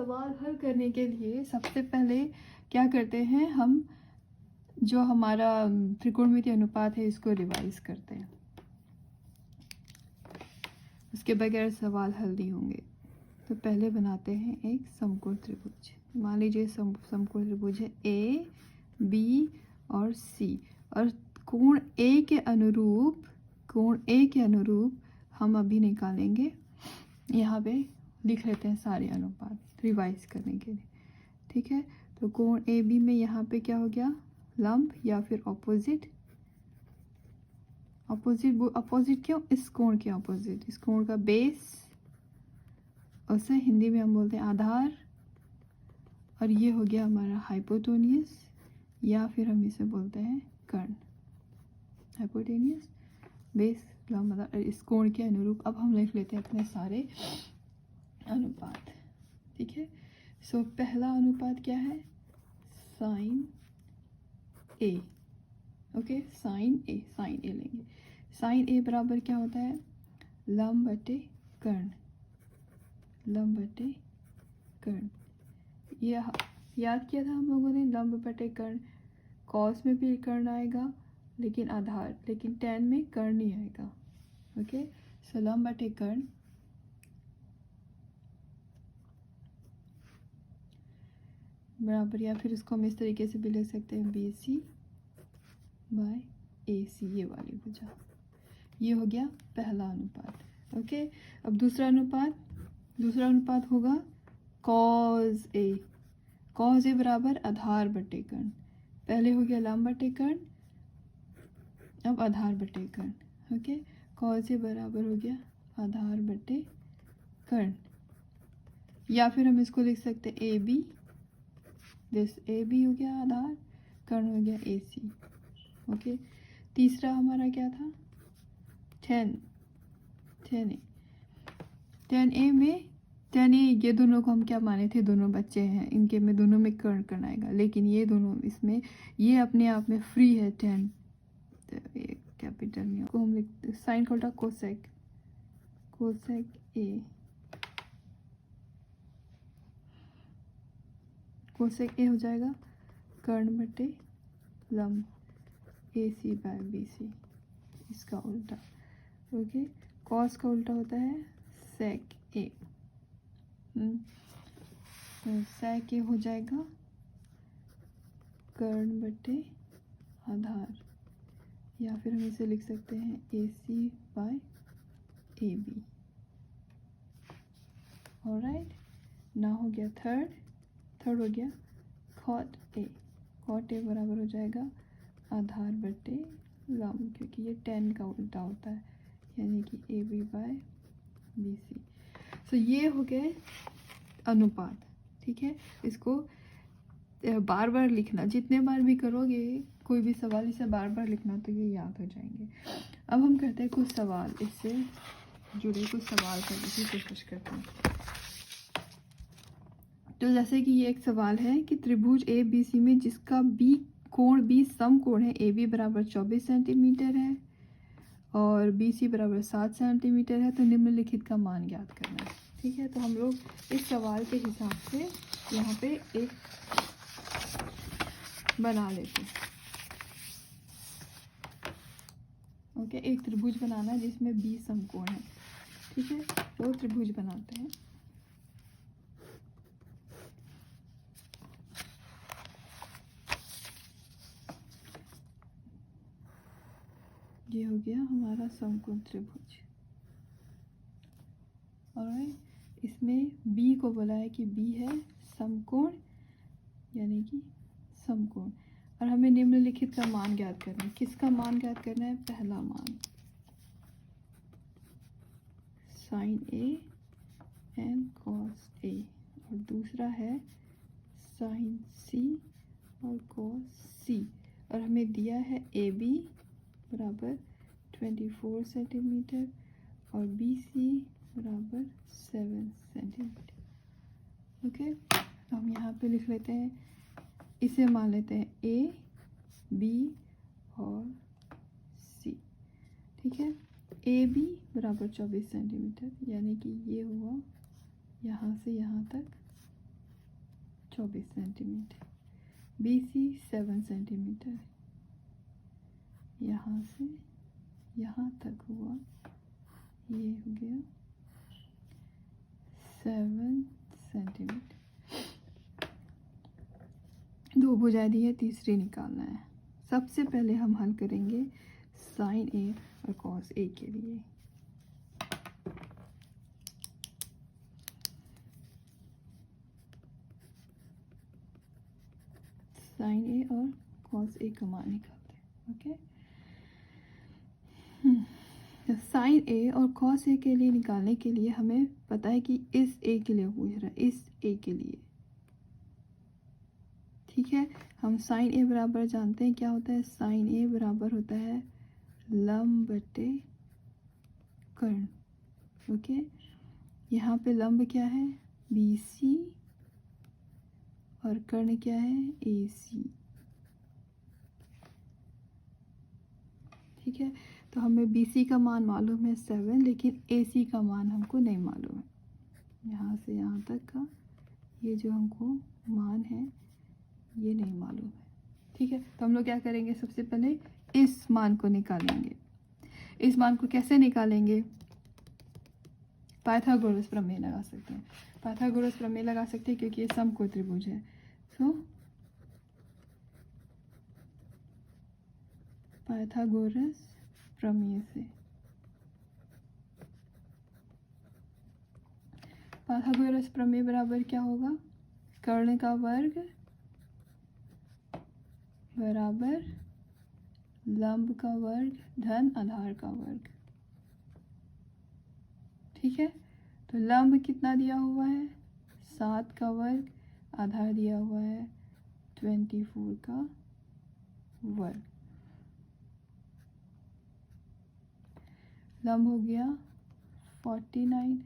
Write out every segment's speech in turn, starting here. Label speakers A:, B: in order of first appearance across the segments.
A: सवाल हल करने के लिए सबसे पहले क्या करते हैं, हम जो हमारा त्रिकोणमितीय अनुपात है इसको रिवाइज करते हैं, उसके बगैर सवाल हल नहीं होंगे। तो पहले बनाते हैं एक समकोण त्रिभुज। मान लीजिए समकोण त्रिभुज है ए बी और सी, और कोण ए के अनुरूप हम अभी निकालेंगे। यहाँ पे लिख लेते हैं सारे अनुपात रिवाइज करने के लिए, ठीक है। तो कोण ए बी में यहाँ पे क्या हो गया, लंब या फिर ऑपोजिट। अपोजिट क्यों, इस कोण के अपोजिट, इस कोण का बेस, उसे हिंदी में हम बोलते हैं आधार। और ये हो गया हमारा हाइपोटेन्यूस, या फिर हम इसे बोलते हैं कर्ण। हाइपोटेन्यूस, बेस, लंब, आधार, इस कोण के अनुरूप। अब हम लिख लेते हैं अपने सारे अनुपात, ठीक है। सो पहला अनुपात क्या है, साइन ए। ओके, साइन ए लेंगे। साइन ए बराबर क्या होता है, लंब बटे कर्ण। ये याद किया था हम लोगों ने, लंब बटे कर्ण। कॉस में भी कर्ण आएगा लेकिन आधार, लेकिन टेन में कर्ण नहीं आएगा। ओके, सो लंब बटे कर्ण बराबर, या फिर इसको हम इस तरीके से भी लिख सकते हैं, बी सी बाय ए सी, ये वाली भुजा। ये हो गया पहला अनुपात। ओके, अब दूसरा अनुपात होगा कॉस ए। कॉस ए बराबर आधार बटे कर्ण। पहले हो गया लंब बटे कर्ण, अब आधार बटे कर्ण। ओके, कॉस ए बराबर हो गया आधार बटे कर्ण, या फिर हम इसको लिख सकते हैं A B. This A B हो गया आधार, कर्ण हो गया ए सी। ओके, तीसरा हमारा क्या था, 10 में 10 ये दोनों को हम क्या माने थे, दोनों बच्चे हैं, इनके में दोनों में कर्ण आएगा, लेकिन ये दोनों इसमें ये अपने आप में फ्री है 10, तो कैपिटल में को हम लिखते साइन का उल्टा कोसेक ए हो जाएगा कर्ण बटे लंब, ए सी बाय बी सी, इसका उल्टा। ओके, कॉस का उल्टा होता है सेक ए, तो सेक ए हो जाएगा कर्ण बटे आधार, या फिर हम इसे लिख सकते हैं ए सी बाय ए बी। ऑलराइट, ना हो गया थर्ड हो गया कॉट ए बराबर हो जाएगा आधार बटे लंब, क्योंकि ये 10 का उल्टा होता है, यानी कि A B by B C. So ये हो गए अनुपात, ठीक है। इसको बार बार लिखना, जितने बार भी करोगे कोई भी सवाल इसे बार बार लिखना तो ये याद हो जाएंगे। अब हम करते हैं कुछ सवाल, इससे जुड़े कुछ सवाल करने की कोशिश करते हैं। तो जैसे कि ये एक सवाल है कि त्रिभुज ए बी सी में जिसका कोण बी समकोण है, ए बी बराबर 24 सेंटीमीटर है और बी सी बराबर 7 सेंटीमीटर है, तो निम्नलिखित का मान ज्ञात करना है, ठीक है। तो हम लोग इस सवाल के हिसाब से यहाँ पे एक बना लेते हैं। ओके, एक त्रिभुज बनाना है जिसमें बी समकोण है, ठीक है। तो त्रिभुज बनाते हैं। ये हो गया हमारा समकोण त्रिभुज। ऑलराइट, इसमें बी को बोला है कि बी है समकोण, यानी कि समकोण, और हमें निम्नलिखित का मान ज्ञात करना है। किसका मान ज्ञात करना है, पहला मान sign A and cos A, और दूसरा है साइन सी और कॉस सी, और हमें दिया है ए बी बराबर 24 सेंटीमीटर और बी सी बराबर 7 सेंटीमीटर। ओके, तो हम यहाँ पे लिख लेते हैं, इसे मान लेते हैं ए बी और सी, ठीक है। ए बी बराबर 24 सेंटीमीटर, यानी कि ये हुआ यहाँ से यहाँ तक 24 सेंटीमीटर, BC 7 सेंटीमीटर, यहाँ से यहाँ तक हुआ, ये हो गया 7 सेंटीमीटर। दो भुजाएं दी है, तीसरी निकालना है। सबसे पहले हम हल करेंगे साइन ए और कॉस ए के लिए। साइन ए और कॉस ए का मान निकालते हैं। ओके, साइन ए और कॉस ए के लिए निकालने के लिए हमें पता है कि इस ए के लिए पूछ रहा है, इस ए के लिए। ठीक है, हम साइन ए बराबर जानते हैं क्या होता है। साइन ए बराबर होता है लंब बटे कर्ण। ओके, यहाँ पे लंब क्या है, BC, और कर्ण क्या है, AC। ठीक है, तो हमें BC का मान मालूम है 7, लेकिन AC का मान हमको नहीं मालूम है। यहाँ से यहाँ तक का ये जो हमको मान है ये नहीं मालूम है। ठीक है, तो हम लोग क्या करेंगे, सबसे पहले इस मान को निकालेंगे। इस मान को कैसे निकालेंगे, पाइथागोरस प्रमेय लगा सकते हैं। पाइथागोरस प्रमेय लगा सकते हैं क्योंकि ये समकोण त्रिभुज है। तो पाइथागोरस प्रमेय से, पाइथागोरस प्रमेय बराबर क्या होगा, कर्ण का वर्ग बराबर लंब का वर्ग धन आधार का वर्ग। ठीक है, तो लंब कितना दिया हुआ है, 7 का वर्ग, आधार दिया हुआ है 24 का वर्ग। लंब हो गया 49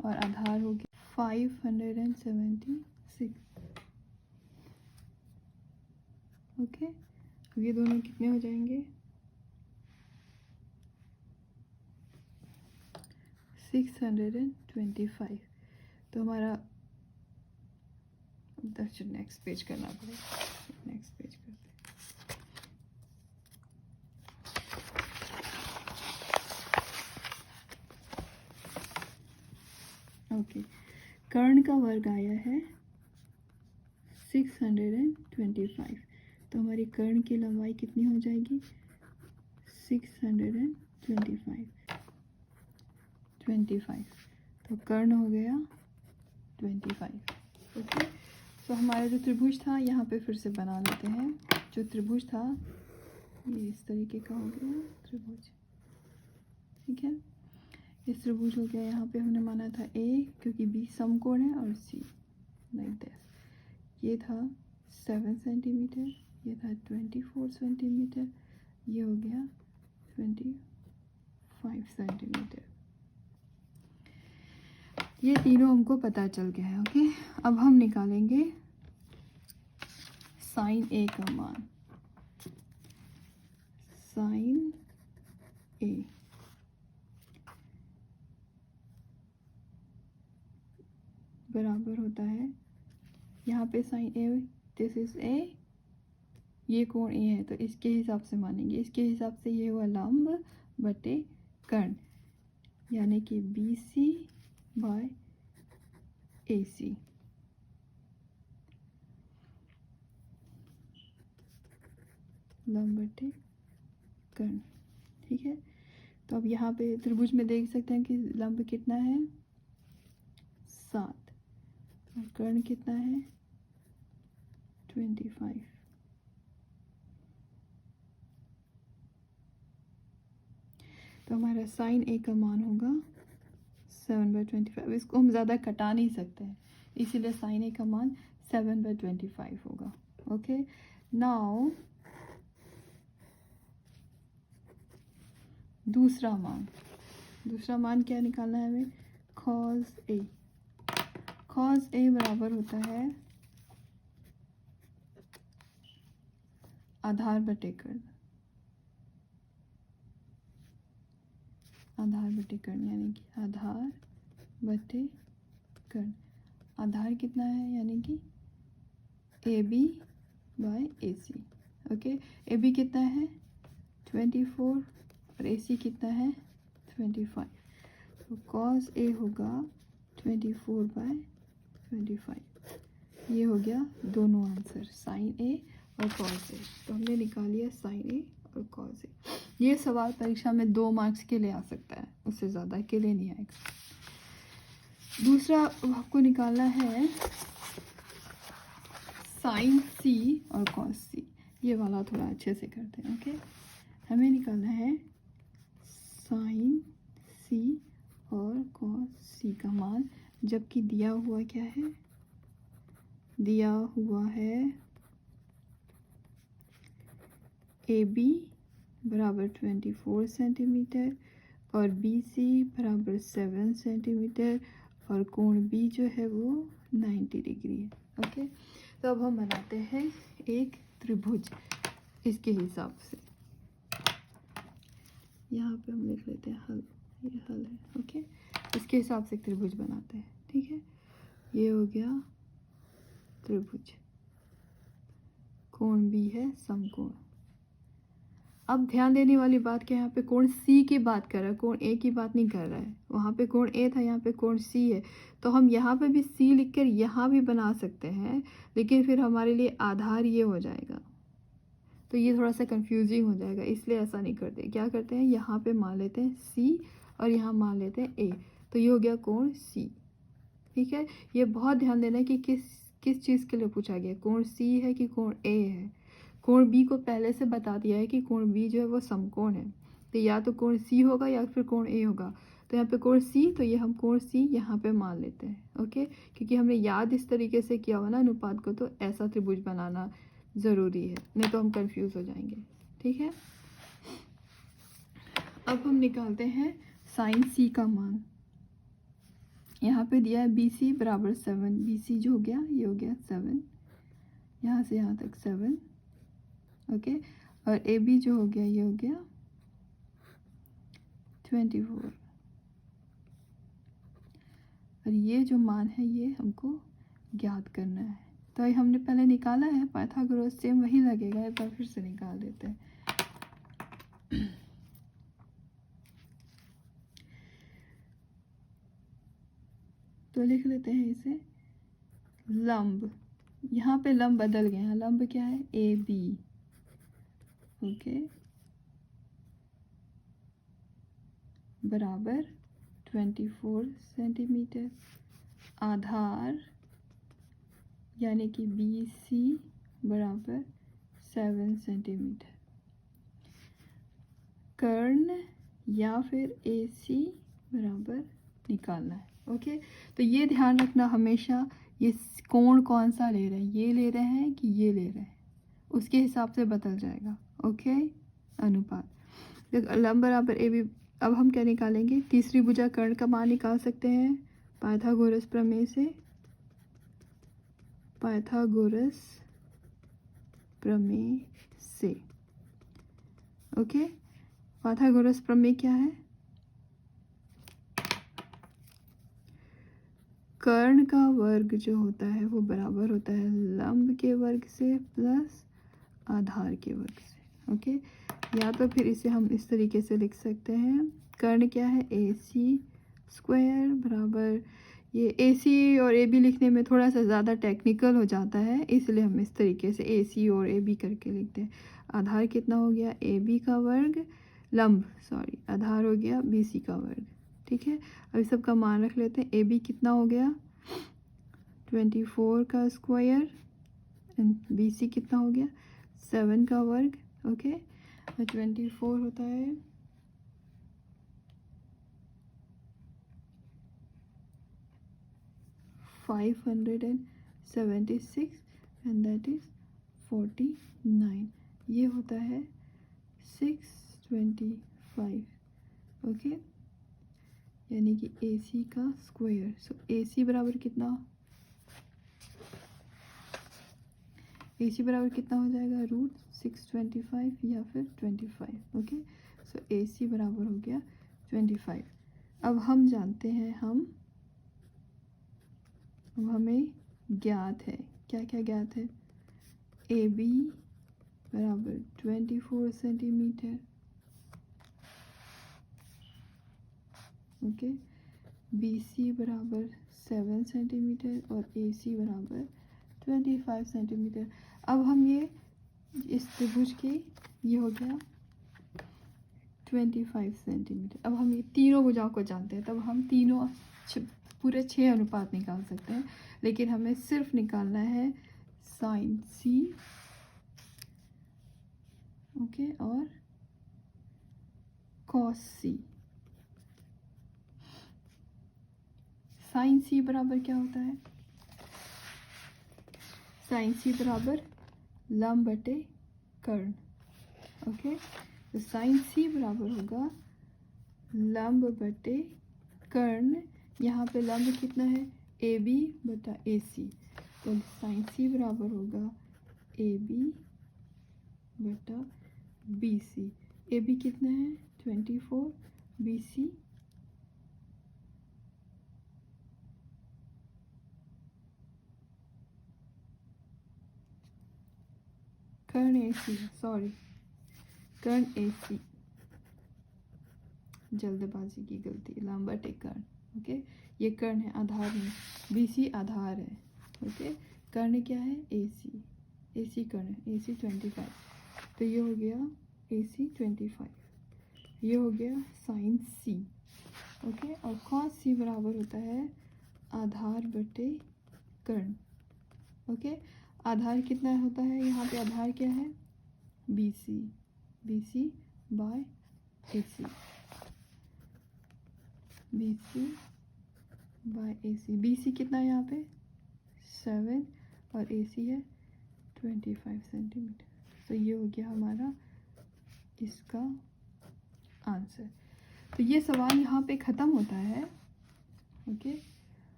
A: और आधार हो गया 576। ओके, अब ये दोनों कितने हो जाएंगे, 625। तो हमारा नेक्स्ट पेज करना पड़ेगा, नेक्स्ट पेज करते हैं। ओके, कर्ण का वर्ग आया है 625, तो हमारी कर्ण की लंबाई कितनी हो जाएगी, 625। तो कर्ण हो गया 25। ओके, तो हमारा जो त्रिभुज था यहाँ पे फिर से बना लेते हैं। जो त्रिभुज था ये इस तरीके का हो गया त्रिभुज। ठीक है, इस त्रिभुज हो गया, यहाँ पे हमने माना था A क्योंकि B समकोण है, और C लाइक दिस। ये था 7 सेंटीमीटर, ये था 24 सेंटीमीटर, ये हो गया 25 सेंटीमीटर। ये तीनों हमको पता चल गया है। ओके, अब हम निकालेंगे साइन ए का मान। साइन ए बराबर होता है, यहाँ पे sine A, this is A, ये कोण ए है तो इसके हिसाब से मानेंगे। इसके हिसाब से ये हुआ लंब बटे कर्ण, यानी कि BC बाय AC। लंब बटे कर्ण। ठीक है, तो अब यहाँ पे त्रिभुज में देख सकते हैं कि लंब कितना है 7 और कर्ण कितना है 25। तो हमारा साइन ए का मान होगा 7/25। इसको हम ज़्यादा कटा नहीं सकते हैं, इसीलिए साइन ए का मान 7/25 होगा। ओके, नाउ दूसरा मान क्या निकालना है हमें, कॉस ए। कॉस ए बराबर होता है आधार बटे कर्ण। आधार बटे कर्ण यानी कि आधार बटे कर्ण। आधार कितना है, यानी कि A B by A C. Okay, A B कितना है 24 और ए सी कितना है 25। तो कॉस ए होगा 24 बाय 25। ये हो गया दोनों आंसर, साइन ए और कॉस ए। तो हमने निकाल लिया साइन ए और कॉस ए। ये सवाल परीक्षा में 2 मार्क्स के लिए आ सकता है, उससे ज़्यादा के लिए नहीं आएगा। दूसरा आपको निकालना है साइन सी और कॉस सी। ये वाला थोड़ा अच्छे से करते हैं। ओके, हमें निकालना है साइन सी और कॉस सी का मान, जबकि दिया हुआ क्या है, दिया हुआ है ए बी बराबर 24 सेंटीमीटर और बी सी बराबर 7 सेंटीमीटर और कोण बी जो है वो 90 डिग्री है। ओके, तो अब हम बनाते हैं एक त्रिभुज इसके हिसाब से। यहाँ पे हम लिख लेते हैं हल, ये हल है। ओके, इसके हिसाब से त्रिभुज बनाते हैं। ठीक है, ये हो गया त्रिभुज, कोण बी है समकोण। अब ध्यान देने वाली बात क्या है, यहाँ पे कोण सी की बात कर रहा है, कोण ए की बात नहीं कर रहा है। वहाँ पे कोण ए था, यहाँ पे कोण सी है। तो हम यहाँ पे भी सी लिखकर यहाँ भी बना सकते हैं, लेकिन फिर हमारे लिए आधार ये हो जाएगा, तो ये थोड़ा सा कंफ्यूजिंग हो जाएगा। इसलिए ऐसा नहीं करते, क्या करते हैं यहाँ पे मान लेते हैं सी और यहाँ मान लेते हैं ए। तो ये हो गया कोण सी। ठीक है, ये बहुत ध्यान देना है कि किस चीज़ के लिए पूछा गया, कोण सी है कि कोण ए है। कोण बी को पहले से बता दिया है कि कोण बी जो है वो समकोण है, तो या तो कोण सी होगा या फिर कोण ए होगा। तो यहाँ पे कोण सी, तो ये हम कोण सी यहाँ पे मान लेते हैं। ओके, क्योंकि हमने याद इस तरीके से किया हुआ ना अनुपात को, तो ऐसा त्रिभुज बनाना ज़रूरी है, नहीं तो हम कंफ्यूज हो जाएंगे। ठीक है, अब हम निकालते हैं साइन सी का मान। यहाँ पे दिया है बी सी बराबर 7, बी सी जो हो गया ये हो गया 7, यहाँ से यहाँ तक 7। ओके, और ए बी जो हो गया ये हो गया 24। और ये जो मान है ये हमको ज्ञात करना है। तो ये हमने पहले निकाला है, पाइथागोरस से वही लगेगा, एक बार फिर से निकाल देते हैं। तो लिख लेते हैं इसे लंब। यहाँ पे लंब बदल गए हैं, लंब क्या है ए बी। ओके, बराबर 24 सेंटीमीटर। आधार यानी कि बी सी बराबर 7 सेंटीमीटर। कर्ण या फिर ए सी बराबर निकालना है। ओके, तो ये ध्यान रखना हमेशा, ये कोण कौन सा ले रहे हैं, ये ले रहे हैं कि ये ले रहे हैं, उसके हिसाब से बदल जाएगा। ओके, अनुपात लंब बराबर ए बी। अब हम क्या निकालेंगे, तीसरी भुजा कर्ण का मान निकाल सकते हैं पाइथागोरस प्रमेय से। पाइथागोरस प्रमेय से। ओके, पाइथागोरस प्रमेय क्या है, कर्ण का वर्ग जो होता है वो बराबर होता है लंब के वर्ग से प्लस आधार के वर्ग से। ओके, या तो फिर इसे हम इस तरीके से लिख सकते हैं, कर्ण क्या है ए सी स्क्वायर बराबर, ये ए सी और ए बी लिखने में थोड़ा सा ज़्यादा टेक्निकल हो जाता है, इसलिए हम इस तरीके से ए सी और ए बी करके लिखते हैं। आधार कितना हो गया ए बी का वर्ग, लंब सॉरी, आधार हो गया बी सी का वर्ग। ठीक है, अब इस सब का मान रख लेते हैं। ए बी कितना हो गया 24 का स्क्वायर एंड बी सी कितना हो गया 7 का वर्ग। ओके, 24 होता है 576 एंड दैट इज 49। ये होता है 625। ओके, यानी कि ए सी का स्क्वायर। सो ए सी बराबर कितना, ए सी बराबर कितना हो जाएगा √625 या फिर 25। ओके, सो ए सी बराबर हो गया 25। अब हम जानते हैं, अब हमें ज्ञात है, क्या क्या ज्ञात है, ए बी बराबर 24 सेंटीमीटर, ओके, बी सी बराबर 7 सेंटीमीटर और ए सी बराबर 25 सेंटीमीटर। अब हम ये इस त्रिभुज के ये हो गया 25 सेंटीमीटर। अब हम ये तीनों भुजाओं को जानते हैं, तब हम तीनों पूरे 6 अनुपात निकाल सकते हैं, लेकिन हमें सिर्फ निकालना है साइन सी, ओके, और कॉस सी। साइन सी बराबर क्या होता है? साइन सी बराबर लंब बटे कर्ण, ओके। तो साइन सी बराबर होगा लंब बटे कर्ण। यहाँ पे लंब कितना है? ए बी बटा ए सी। तो साइन सी बराबर होगा ए बी बटा बी सी। ए बी कितना है? 24, बी सी कर्ण ए सी, सॉरी कर्ण ए सी, जल्दबाजी की गलती, लंब बटे कर्ण, ओके। ये कर्ण है, आधार नहीं, बी सी आधार है, ओके। कर्ण क्या है? ए सी कर्ण है, ए सी 25। तो ये हो गया ए सी 25, ये हो गया साइन सी, ओके। और कॉस सी बराबर होता है आधार बटे कर्ण, ओके। आधार कितना होता है? यहाँ पे आधार क्या है? B C bye A C, B C bye A C. B C कितना है यहाँ पे? 7 और ए सी है 25 सेंटीमीटर। तो ये हो गया हमारा इसका आंसर। तो ये सवाल यहाँ पे ख़त्म होता है, ओके।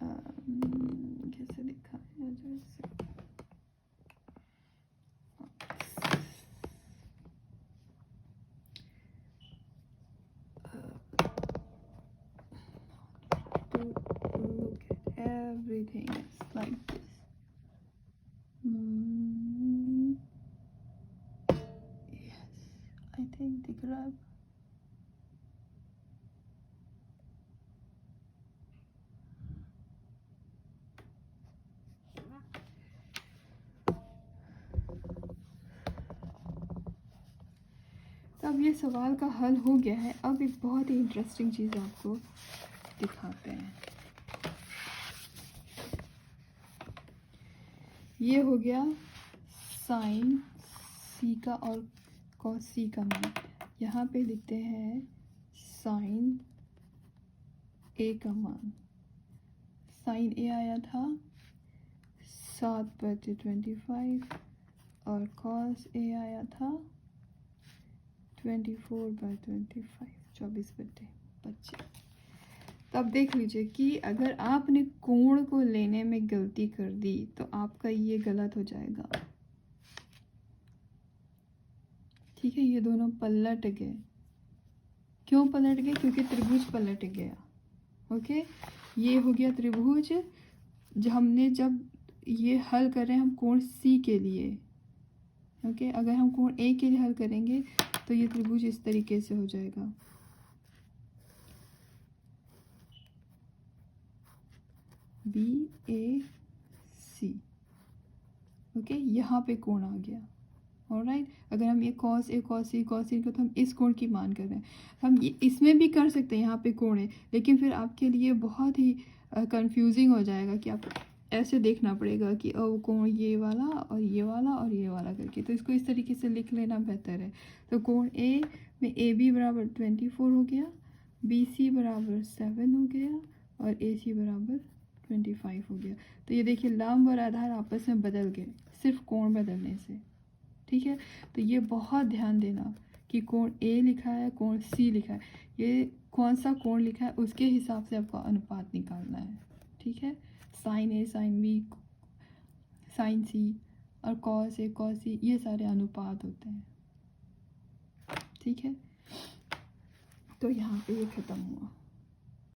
A: कैसे दिखा look at everything is like this. Yes, I think the grab. अब ये सवाल का हल हो गया है। अब एक बहुत ही इंटरेस्टिंग चीज़ आपको दिखाते हैं। ये हो गया साइन सी का और कॉस सी का मान। यहाँ पे लिखते हैं साइन ए का मान। साइन ए आया था 7/25 और कॉस ए आया था 24/25, 24/25। तो अब देख लीजिए कि अगर आपने कोण को लेने में गलती कर दी तो आपका ये गलत हो जाएगा, ठीक है। ये दोनों पलट गए। क्यों पलट गए? क्योंकि त्रिभुज पलट गया, ओके। ये हो गया त्रिभुज। जब ये हल कर रहे हैं हम कोण सी के लिए, ओके। अगर हम कोण ए के लिए हल करेंगे तो ये त्रिभुज इस तरीके से हो जाएगा, बी ए सी, ओके। यहाँ पे कोण आ गया, ऑलराइट। अगर हम ये कॉस ए कॉस सी को, तो हम इस कोण की मान कर रहे हैं। हम ये इसमें भी कर सकते हैं, यहाँ पे कोण है, लेकिन फिर आपके लिए बहुत ही कंफ्यूजिंग हो जाएगा कि आप ऐसे देखना पड़ेगा कि वो कोण ये वाला और ये वाला और ये वाला करके। तो इसको इस तरीके से लिख लेना बेहतर है। तो कोण ए में ए बी बराबर 24 हो गया, बी सी बराबर 7 हो गया और ए सी बराबर 25 हो गया। तो ये देखिए लंब और आधार आपस में बदल गए सिर्फ कोण बदलने से, ठीक है। तो ये बहुत ध्यान देना कि कोण ए लिखा है, कोण सी लिखा है, ये कौन सा कोण लिखा है उसके हिसाब से आपको अनुपात निकालना है, ठीक है। साइन ए साइन बी साइन सी और कॉस ए कॉस सी ये सारे अनुपात होते हैं, ठीक है। तो यहाँ पे ये ख़त्म हुआ।